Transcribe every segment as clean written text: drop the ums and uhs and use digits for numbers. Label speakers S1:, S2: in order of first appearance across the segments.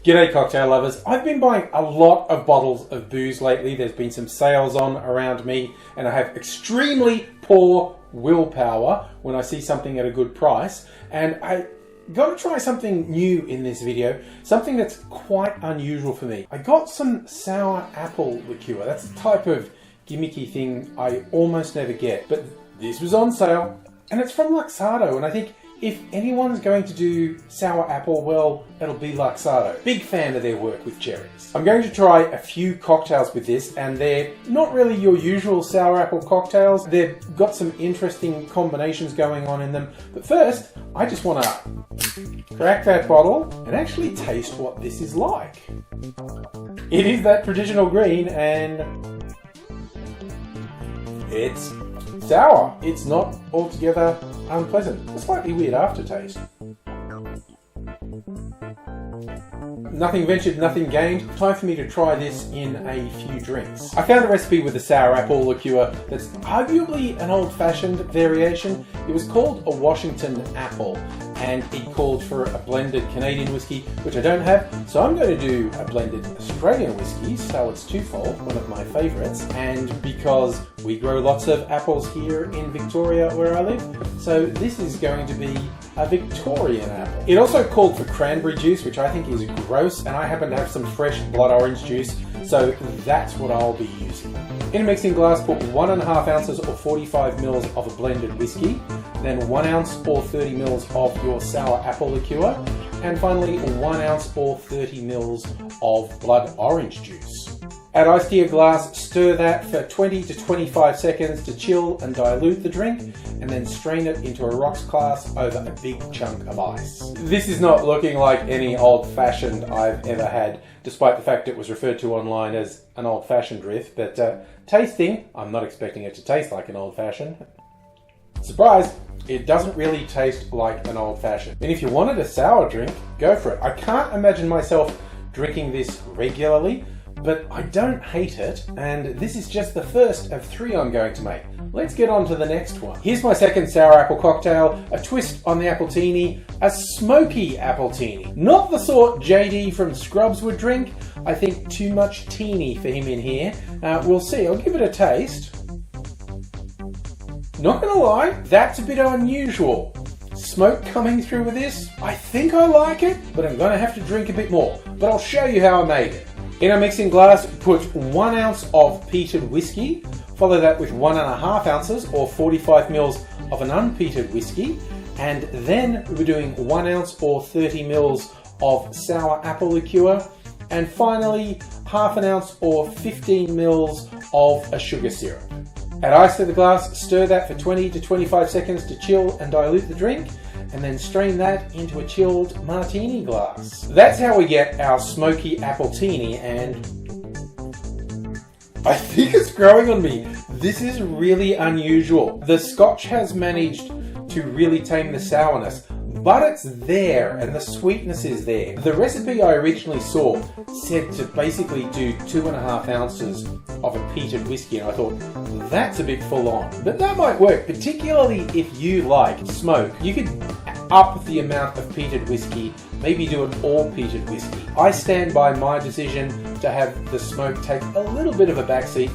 S1: G'day cocktail lovers. I've been buying a lot of bottles of booze lately. There's been some sales on around me and I have extremely poor willpower when I see something at a good price, and I got to try something new in this video, something that's quite unusual for me. I got some sour apple liqueur. That's a type of gimmicky thing I almost never get, but this was on sale and it's from Luxardo, and I think if anyone's going to do sour apple, well, it'll be Luxardo. Big fan of their work with cherries. I'm going to try a few cocktails with this, and they're not really your usual sour apple cocktails. They've got some interesting combinations going on in them. But first, I just want to crack that bottle and actually taste what this is like. It is that traditional green, and it's sour. It's not altogether unpleasant. A slightly weird aftertaste. Nothing ventured, nothing gained. Time for me to try this in a few drinks. I found a recipe with a sour apple liqueur that's arguably an old-fashioned variation. It was called a Washington Apple, and it called for a blended Canadian whiskey, which I don't have, so I'm going to do a blended Australian whiskey, so it's Twofold, one of my favourites, and because we grow lots of apples here in Victoria where I live, so this is going to be a Victorian apple. It also called for cranberry juice, which I think is gross, and I happen to have some fresh blood orange juice, so that's what I'll be using. In a mixing glass, put 1.5 ounces or 45 mils of a blended whiskey, then 1 ounce or 30 mils of your sour apple liqueur, and finally 1 ounce or 30 mils of blood orange juice. Add ice to your glass, stir that for 20 to 25 seconds to chill and dilute the drink, and then strain it into a rocks glass over a big chunk of ice. This is not looking like any old-fashioned I've ever had, despite the fact it was referred to online as an old-fashioned riff, but tasting, I'm not expecting it to taste like an old-fashioned. Surprise! It doesn't really taste like an old-fashioned. And if you wanted a sour drink, go for it. I can't imagine myself drinking this regularly, but I don't hate it, and this is just the first of 3 I'm going to make. Let's get on to the next one. Here's my second sour apple cocktail, a twist on the Appletini, a Smoky Appletini. Not the sort JD from Scrubs would drink. I think too much teeny for him in here. We'll see, I'll give it a taste. Not gonna lie, that's a bit unusual. Smoke coming through with this. I think I like it, but I'm gonna have to drink a bit more. But I'll show you how I made it. In a mixing glass, put 1 ounce of peated whiskey, follow that with 1.5 ounces or 45 mils of an unpeated whiskey, and then we're doing 1 ounce or 30 mils of sour apple liqueur, and finally 1/2 ounce or 15 mils of a sugar syrup. Add ice to the glass, stir that for 20 to 25 seconds to chill and dilute the drink, and then strain that into a chilled martini glass. That's how we get our Smoky Appletini, and I think it's growing on me. This is really unusual. The scotch has managed to really tame the sourness, but it's there and the sweetness is there. The recipe I originally saw said to basically do 2.5 ounces of a peated whiskey, and I thought, that's a bit full on. But that might work, particularly if you like smoke. You could up the amount of peated whiskey, maybe do it all peated whiskey. I stand by my decision to have the smoke take a little bit of a backseat,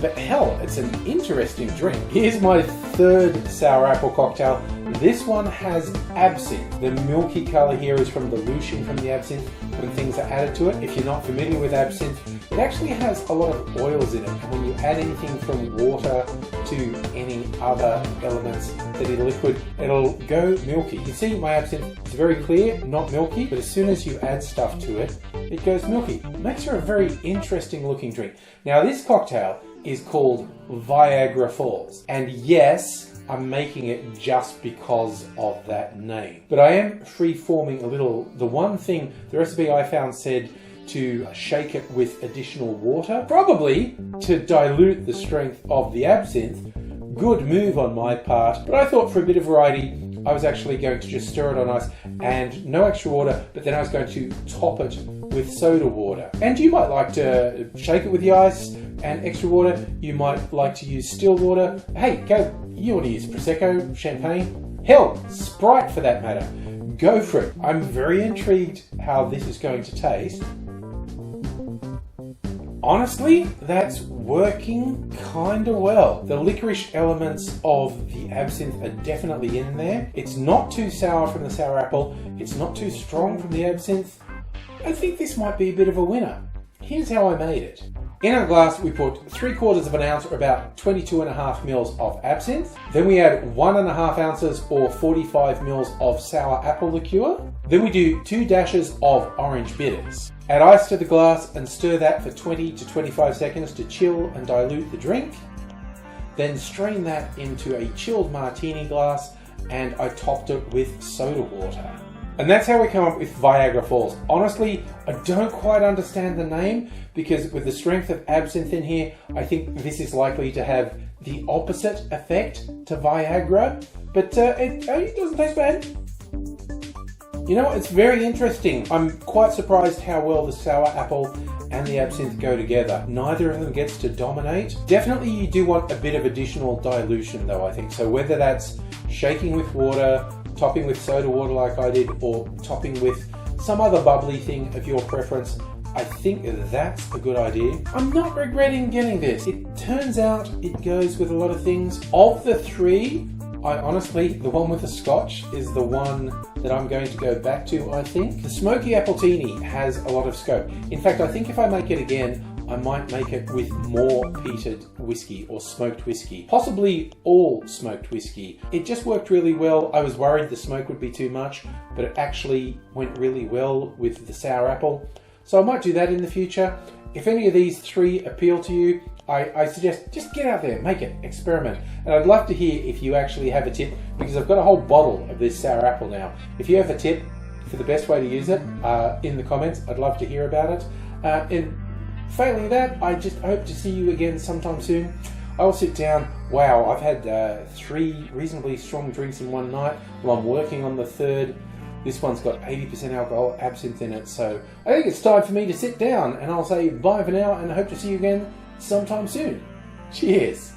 S1: but hell, it's an interesting drink. Here's my third sour apple cocktail. This one has absinthe. The milky colour here is from the dilution from the absinthe when things are added to it. If you're not familiar with absinthe, it actually has a lot of oils in it, and when you add anything from water to any other elements that are liquid, it'll go milky. You can see my absinthe is very clear, not milky, but as soon as you add stuff to it, it goes milky. It makes for a very interesting looking drink. Now this cocktail is called Viagra Falls, and yes, I'm making it just because of that name. But I am free-forming a little. The one thing, the recipe I found said to shake it with additional water, probably to dilute the strength of the absinthe. Good move on my part, but I thought for a bit of variety, I was actually going to just stir it on ice and no extra water, but then I was going to top it with soda water. And you might like to shake it with the ice and extra water. You might like to use still water. Hey, you want to use Prosecco, champagne, hell, Sprite for that matter. go for it. I'm very intrigued how this is going to taste. Honestly, that's working kinda well. The licorice elements of the absinthe are definitely in there. It's not too sour from the sour apple. It's not too strong from the absinthe. I think this might be a bit of a winner. Here's how I made it. In our glass, we put 3/4 of an ounce, or about 22.5 mils of absinthe. Then we add 1.5 ounces or 45 mils of sour apple liqueur. Then we do 2 dashes of orange bitters. Add ice to the glass and stir that for 20 to 25 seconds to chill and dilute the drink. Then strain that into a chilled martini glass, and I topped it with soda water. And that's how we come up with Viagra Falls. Honestly, I don't quite understand the name, because with the strength of absinthe in here, I think this is likely to have the opposite effect to Viagra, but it doesn't taste bad. You know, it's very interesting. I'm quite surprised how well the sour apple and the absinthe go together. Neither of them gets to dominate. Definitely you do want a bit of additional dilution though, I think. So whether that's shaking with water, topping with soda water like I did, or topping with some other bubbly thing of your preference, I think that's a good idea. I'm not regretting getting this. It turns out it goes with a lot of things. Of the three, I honestly, the one with the scotch is the one that I'm going to go back to, I think. The Smoky Appletini has a lot of scope. In fact, I think if I make it again, I might make it with more peated whiskey or smoked whiskey. Possibly all smoked whiskey. It just worked really well. I was worried the smoke would be too much, but it actually went really well with the sour apple. So I might do that in the future. If any of these three appeal to you, I suggest just get out there, make it, experiment. And I'd love to hear if you actually have a tip, because I've got a whole bottle of this sour apple now. If you have a tip for the best way to use it, in the comments, I'd love to hear about it. And failing that, I just hope to see you again sometime soon. I will sit down. Wow, I've had 3 reasonably strong drinks in one night. Well, I'm working on the third. This one's got 80% alcohol, absinthe in it. So I think it's time for me to sit down, and I'll say bye for now, and I hope to see you again sometime soon. Cheers.